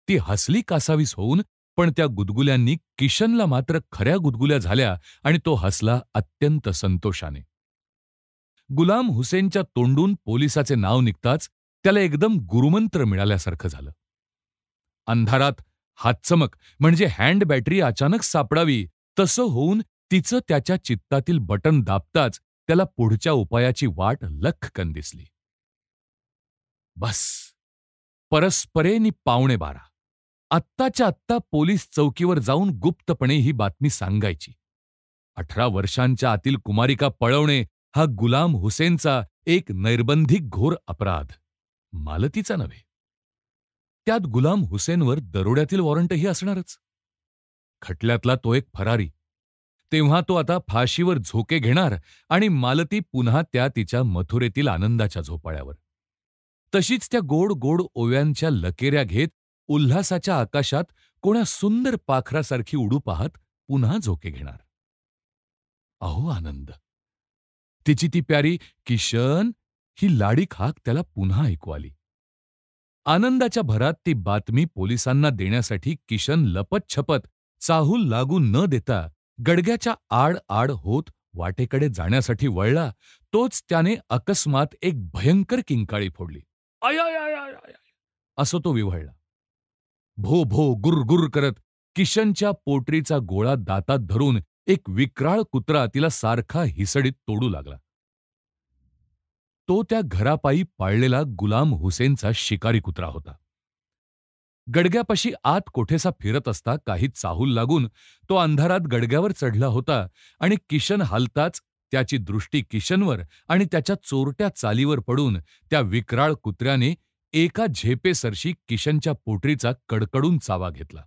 ती हसली कासावीस होऊन, पण त्या गुदगुल्यांनी किशनला मात्र खऱ्या गुदगुल्या झाल्या आणि तो हसला अत्यंत संतोषाने. गुलाम हुसेनच्या तोंडून पोलिसाचे नाव निघताच त्याला एकदम गुरुमंत्र मिळाल्यासारखं झालं. अंधारात हातचमक म्हणजे हँड बॅटरी अचानक सापडावी तसं होऊन तिचं त्याच्या चित्तातील बटन दाबताच त्याला पुढच्या उपायाची वाट लख्खकन दिसली. बस, परस्परे नि 12:15 आत्ताच्या आत्ता पोलीस चौकीवर जाऊन गुप्तपणे ही बातमी सांगायची. 18 वर्षांच्या आतील कुमारिका पळवणे हा गुलाम हुसेनचा एक नैर्बंधिक घोर अपराध, मालतीचा नव्हे. त्यात गुलाम हुसेनवर दरोड्यातील वॉरंटही असणारच. खटल्यातला तो एक फरारी. तेव्हा तो आता फाशीवर झोके घेणार आणि मालती पुन्हा त्या तिच्या मथुरेतील आनंदाच्या झोपाळ्यावर. तशीच त्या गोड गोड ओव्यांच्या लकेऱ्या घेत उल्हासाच्या आकाशात कोण्या सुंदर पाखरासारखी उडू पाहत पुन्हा झोके घेणार. अहो आनंद! तिची ती प्यारी किशन ही लाडीक हाक त्याला पुन्हा ऐकू आली. आनंदाच्या भरात ती बातमी पोलिसांना देण्यासाठी किशन लपतछपत चाहूल लागू न देता गडग्याच्या आड आड होत वाटेकडे जाण्यासाठी वळला, तोच त्याने अकस्मात एक भयंकर किंकाळी फोडली. I I I I I असं तो विव्हळला. भो भो गुर गुर करत किशनच्या पोटरीचा गोळा दातात धरून एक विक्राळ कुत्रा तिला सारखा हिसडीत तोडू लागला. तो त्या घरापायी पाळलेला गुलाम हुसेनचा शिकारी कुत्रा होता. गडग्यापाशी आत कोठेसा फिरत असता काही चाहूल लागून तो अंधारात गडग्यावर चढला होता आणि किशन हालताच त्याची दृष्टी किशनवर आणि त्याच्या चोरट्या चालीवर पडून त्या विक्राळ कुत्र्याने एका झेपेसरशी किशनच्या पोटरीचा कडकडून चावा घेतला.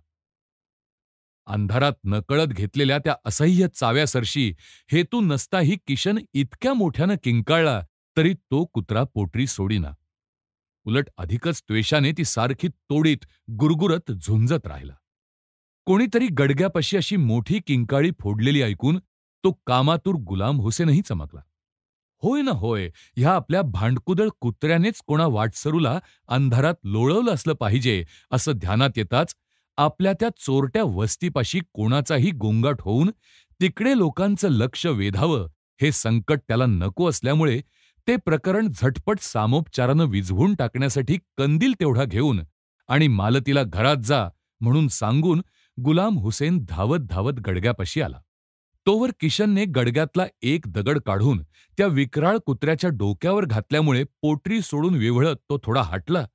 अंधारात नकळत घेतलेल्या त्या असह्य चाव्यासरशी हेतू नसताही किशन इतक्या मोठ्यानं किंकाळला तरी तो कुत्रा पोटरी सोडीना. उलट अधिकच त्वेषाने ती सारखी तोडीत गुरगुरत झुंजत राहिला. कोणीतरी गडग्यापाशी अशी मोठी किंकाळी फोडलेली ऐकून तो कामातूर गुलाम हुसेनही चमकला. होय ना होय, ह्या आपल्या भांडकुदळ कुत्र्यानेच कोणा वाटसरूला अंधारात लोळवलं असलं पाहिजे असं ध्यानात येताच आपल्या त्या चोरट्या वस्तीपाशी कोणाचाही गोंगाट होऊन तिकडे लोकांचं लक्ष वेधावं हे संकट त्याला नको असल्यामुळे ते प्रकरण झटपट सामोपचारानं विझवून टाकण्यासाठी कंदील तेवढा घेऊन आणि मालतीला घरात जा म्हणून सांगून गुलाम हुसेन धावत धावत गडग्यापाशी आला. तोवर किशनने गडग्यातला एक दगड काढून त्या विक्राळ कुत्र्याच्या डोक्यावर घातल्यामुळे पोटरी सोडून विव्हळत तो थोडा हटला,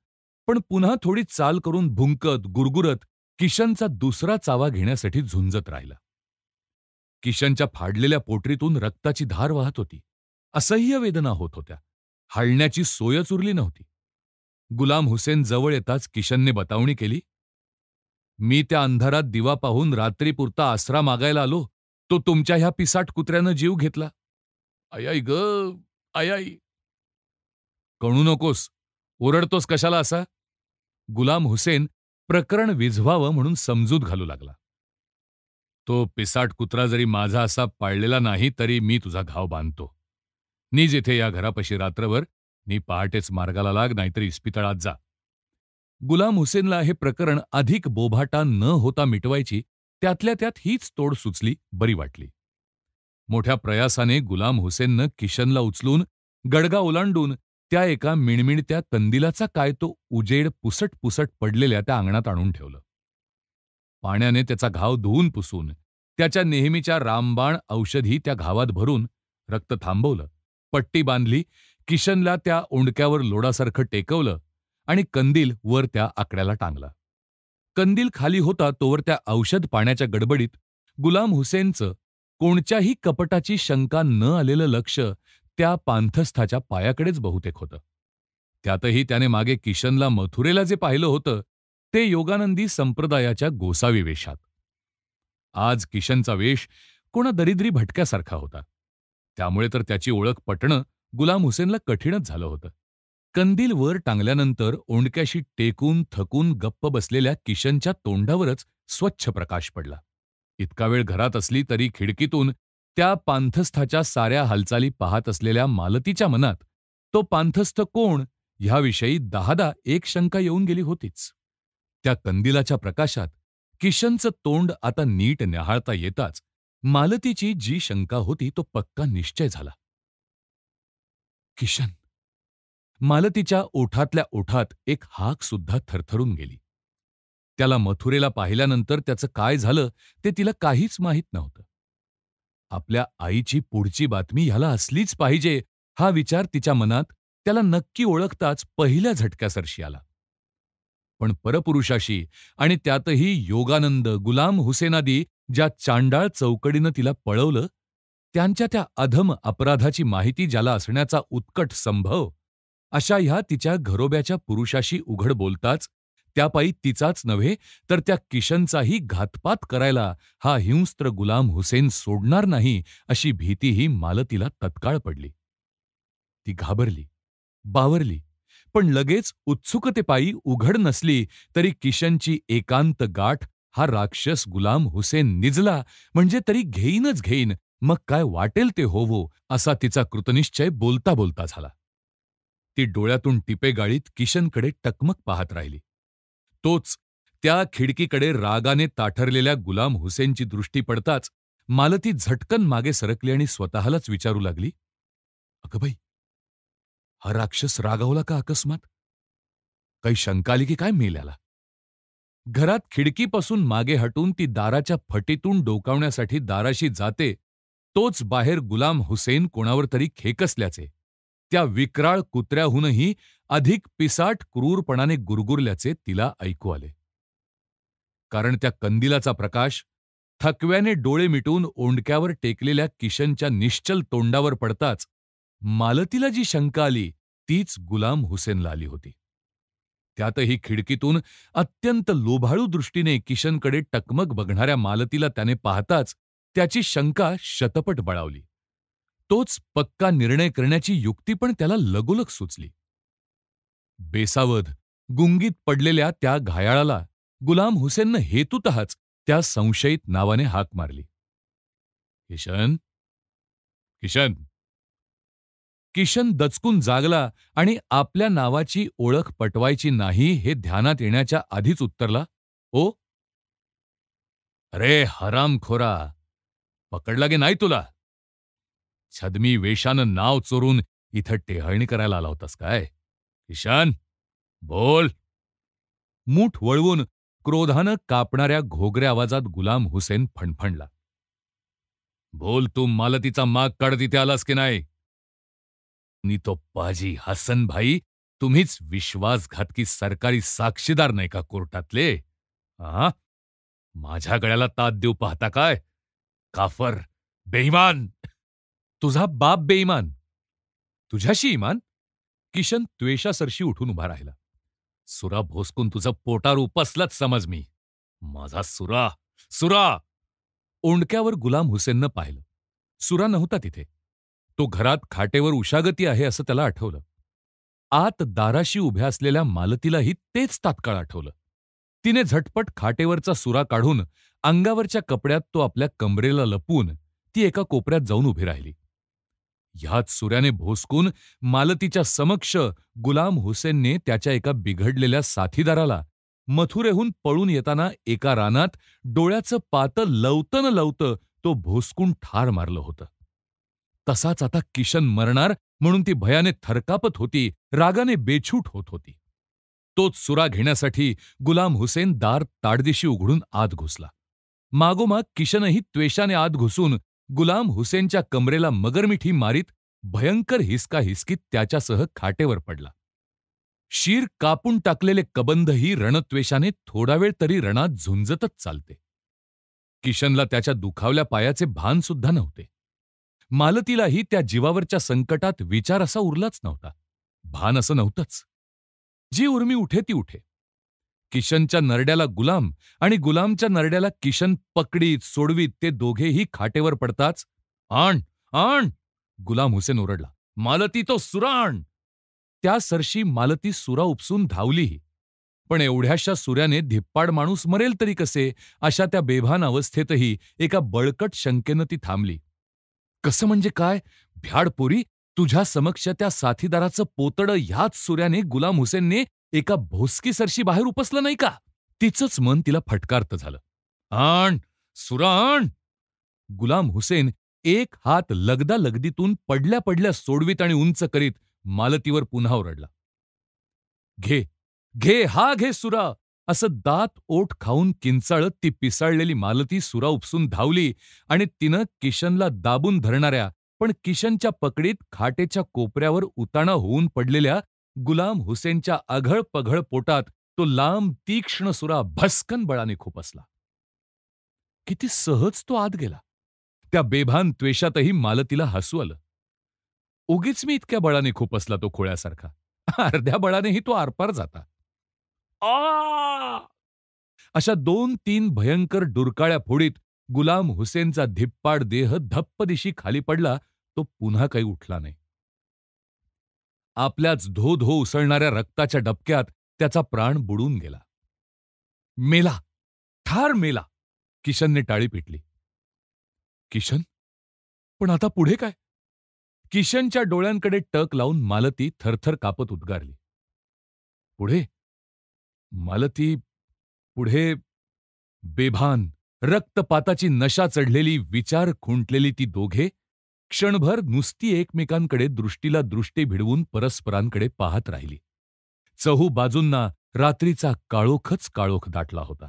पण पुन्हा थोडी चाल करून भुंकत गुरगुरत किशनचा दुसरा चावा घेण्यासाठी झुंजत राहिला. किशनच्या फाडलेल्या पोटरीतून रक्ताची धार वाहत होती. असह्य वेदना होत होत्या. हलण्याची सोयच उरली नव्हती. गुलाम हुसेन जवळ येताच किशनने बतावणी केली. मी त्या अंधारात दिवा पाहून रात्रीपुरता आसरा मागायला आलो, तो तुमच्या ह्या पिसाट कुत्र्यानं जीव घेतला. आयाई ग, आयाई. कळू नकोस, ओरडतोस कशाला असा? गुलाम हुसेन प्रकरण विझवावं म्हणून समजूत घालू लागला. तो पिसाट कुत्रा जरी माझा असा पाळलेला नाही तरी मी तुझा घाव बांधतो. नीज इथे या घरापाशी रात्रभर, नी पहाटेच मार्गाला लाग, नाहीतरी इस्पितळात जा. गुलाम हुसेनला हे प्रकरण अधिक बोभाटा न होता मिटवायची त्यातल्या त्यात हीच तोड सुचली बरी वाटली. मोठ्या प्रयासाने गुलाम हुसेननं किशनला उचलून गडगा ओलांडून त्या एका मिणमिणत्या कंदिलाचा काय तो उजेड पुसट पुसट पडलेल्या त्या अंगणात आणून ठेवलं. पाण्याने त्याचा घाव धुवून पुसून त्याच्या नेहमीच्या रामबाण औषधी त्या घावात भरून रक्त थांबवलं, पट्टी बांधली, किशनला त्या ओंडक्यावर लोडासारखं टेकवलं आणि कंदील वर त्या आकड्याला टांगला. कंदील खाली होता तोवर त्या औषध पाण्याच्या गडबडीत गुलाम हुसेनचं कोणत्याही कपटाची शंका न आलेलं लक्ष त्या पांथस्थाच्या पायाकडेच बहुतेक होतं. त्यातही त्याने मागे किशनला मथुरेला जे पाहिलं होतं ते योगानंदी संप्रदायाच्या गोसावी वेशात. आज किशनचा वेश कोणा दरिद्री भटक्यासारखा होता. त्यामुळे तर त्याची ओळख पटणं गुलाम हुसेनला कठीणच झालं होतं. कंदील वर टांगल्यानंतर ओंडक्याशी टेकून थकून गप्प बसलेल्या किशनच्या तोंडावरच स्वच्छ प्रकाश पडला. इतका वेळ घरात असली तरी खिडकीतून त्या पांथस्थाच्या साऱ्या हालचाली पाहत असलेल्या मालतीच्या मनात तो पांथस्थ कोण ह्याविषयी दहादा एक शंका येऊन गेली होतीच. त्या कंदिलाच्या प्रकाशात किशनचं तोंड आता नीट न्याहाळता येताच मालतीची जी शंका होती तो पक्का निश्चय झाला. किशन. मालतीच्या ओठातल्या ओठात एक हाक सुद्धा थरथरून गेली. त्याला मथुरेला पाहिल्यानंतर त्याचं काय झालं ते तिला काहीच माहीत नव्हतं. आपल्या आईची पुढची बातमी ह्याला असलीच पाहिजे हा विचार तिच्या मनात त्याला नक्की ओळखताच पहिल्या झटक्यासरशी आला. पण परपुरुषाशी आणि त्यातही योगानंद गुलाम हुसेनादी ज्या चांडाळ चौकडीनं तिला पळवलं, त्यांच्या त्या अधम अपराधाची माहिती ज्याला असण्याचा उत्कट संभव, अशा ह्या तिच्या घरोब्याच्या पुरुषाशी उघड बोलताच त्यापायी तिचाच नव्हे तर त्या किशनचाही घातपात करायला हा हिंस्त्र गुलाम हुसेन सोडणार नाही अशी भीतीही मालतीला तत्काळ पडली. ती घाबरली, बावरली, पण लगेच उत्सुकतेपायी उघड नसली तरी किशनची एकांत गाठ हा राक्षस गुलाम हुसेन निजला म्हणजे तरी घेईनच घेईन, मग काय वाटेल ते होवो असा तिचा कृतनिश्चय बोलता बोलता झाला. ती डोळ्यातून टिपे गाळीत किशनकडे टकमक पाहत राहिली. तोच त्या खिडकीकडे रागाने ताठरलेल्या गुलाम हुसेनची दृष्टी पडताच मालती झटकन मागे सरकली आणि स्वतःलाच विचारू लागली, "अगं बाई, हा राक्षस रागावला का अकस्मात? काही शंका आली की काय मेल्याला?" घरात खिडकीपासून मागे हटून ती दाराच्या फटीतून डोकावण्यासाठी दाराशी जाते, तोच बाहेर गुलाम हुसेन कोणावर तरी खेकसल्याचे, त्या विक्राळ कुत्र्याहूनही अधिक पिसाट क्रूरपणाने गुरगुरल्याचे तिला ऐकू आले. कारण त्या कंदिलाचा प्रकाश थकव्याने डोळे मिटून ओंडक्यावर टेकलेल्या किशनच्या निश्चल तोंडावर पडताच मालतीला जी शंका आली तीच गुलाम हुसेनला आली होती. त्यातही खिडकीतून अत्यंत लोभाळू दृष्टीने किशनकडे टकमक बघणाऱ्या मालतीला त्याने पाहताच त्याची शंका शतपट बळावली. तोच पक्का निर्णय करण्याची युक्ती पण त्याला लगोलग सुचली. बेसावध, गुंगीत पडलेल्या त्या घायाळाला गुलाम हुसेननं हेतुतःच त्या संशयित नावाने हाक मारली. "किशन, किशन." किशन दचकून जागला आणि आपल्या नावाची ओळख पटवायची नाही हे ध्यानात येण्याच्या आधीच उत्तरला, "ओ." "अरे हरामखोरा, पकडला गे नाही तुला? छद्मी वेशानं नाव चोरून इथं टेहळणी करायला आला होतास काय? किशन, बोल." मूठ वळवून क्रोधानं कापणाऱ्या घोगऱ्या आवाजात गुलाम हुसेन फणफणला, "बोल, तू मालतीचा माग काढत इथे आलास की नाही? नी तो पाजी हसन भाई तुम्हीच विश्वासघातकी सरकारी साक्षीदार नाही का कोर्टातले? आ? माझ्या गळ्याला तात देऊ पाहता काय? काफर, बेईमान." "तुझा बाप बेईमान, तुझ्याशी इमान?" किशन त्वेषासरशी उठून उभा राहिला. "सुरा भोसकून तुझं पोटार उपसलंच समज मी. माझा सुरा, सुरा." ओंडक्यावर गुलाम हुसेननं पाहिलं. सुरा नव्हता तिथे. तो घरात खाटेवर उशागती आहे असं त्याला आठवलं. आत दाराशी उभ्या असलेल्या मालतीलाही तेच तात्काळ आठवलं. तिने झटपट खाटेवरचा सुरा काढून अंगावरच्या कपड्यात तो आपल्या कमरेला लपवून ती एका कोपऱ्यात जाऊन उभी राहिली. ह्याच सुऱ्याने भोसकून मालतीच्या समक्ष गुलाम हुसेनने त्याच्या एका बिघडलेल्या साथीदाराला मथुरेहून पळून येताना एका रानात डोळ्याचं पातं लवतं न लवतं तो भोसकून ठार मारलं होतं. तसाच आता किशन मरणार म्हणून ती भयाने थरकापत होती, रागाने बेछूट होत होती. तोच सुरा घेण्यासाठी गुलाम हुसेन दार ताडदिशी उघडून आत घुसला. मागोमाग किशनही त्वेषाने आत घुसून गुलाम हुसेनच्या कमरेला मगरमिठी मारीत भयंकर हिसका हिसकीत त्याच्यासह खाटेवर पडला. शीर कापून टाकलेले कबंधही रणत्वेषाने थोडा वेळ तरी रणात झुंजतच चालते. किशनला त्याच्या दुखावल्या पायाचे भान सुद्धा नव्हते. मालतीलाही त्या जीवावरच्या संकटात विचार असा उरलाच नव्हता. भान असं नव्हतंच. जी उर्मी उठे ती उठे. किशनच्या नरड्याला गुलाम आणि गुलामच्या नरड्याला किशन पकडीत सोडवीत ते दोघेही खाटेवर पडताच, "आण, आण!" गुलाम हुसेन ओरडला. "मालती तो सुरा आण!" त्या सरशी मालती सुरा उपसून धावलीही. पण एवढ्याशा सुऱ्याने धिप्पाड माणूस मरेल तरी कसे, अशा त्या बेभान अवस्थेतही एका बळकट शंकेनं ती थांबली. कसं म्हणजे काय? भ्याड पोरी, तुझ्या समक्ष त्या साथीदाराचं पोतडं ह्याच सुऱ्याने गुलाम हुसेनने एका भोसकी सरशी बाहेर उपसलं नाही का? तिचंच मन तिला फटकारतं झालं. "आण, सुरा आण!" गुलाम हुसेन एक हात लगदालगदीतून पडल्या पडल्या सोडवीत आणि उंच करीत मालतीवर पुन्हा ओरडला. "घे, घे, हा घे सुरा!" असं दात ओठ खाऊन किंचाळत ती पिसाळलेली मालती सुरा उपसून धावली आणि तिनं किशनला दाबून धरणाऱ्या पण किशनच्या पकडीत खाटेच्या कोपऱ्यावर उताणा होऊन पडलेल्या गुलाम हुसेनच्या अघळ-पघळ पोटात तो लांब तीक्ष्ण सुरा भस्कन बळाने खुपसला. किती सहज तो आत गेला. त्या बेभान त्वेषातही मालतीला हसू आलं. उगीच मी इतक्या बळाने खुपसला तो खोळ्यासारखा. अर्ध्या बळानेही तो आरपार जाता. आ! अशा 2-3 भयंकर डुरकाळ्या फोडीत गुलाम हुसेनचा धिप्पाड देह धप्पदिशी खाली पडला, तो पुन्हा काही उठला नाही. आपल्याच धो-धो उसळणाऱ्या रक्ताच्या डबक्यात त्याचा प्राण बुडून गेला. मेला, ठार मेला. किशनने टाळी पिटली. किशन? पण आता पुढे काय? किशनच्या डोळ्यांकडे टक लावून मालती थरथर कापत उद्गारली. पुढे? मालती, पुढे बेभान, रक्तपाताची नशा चढलेली, विचार खुंटलेली ती दोघे क्षणभर नुसती एकमेकांकडे दृष्टीला दृष्टी भिडवून परस्परांकडे पाहत राहिली. चहूबाजूंना रात्रीचा काळोखच काळोख दाटला होता.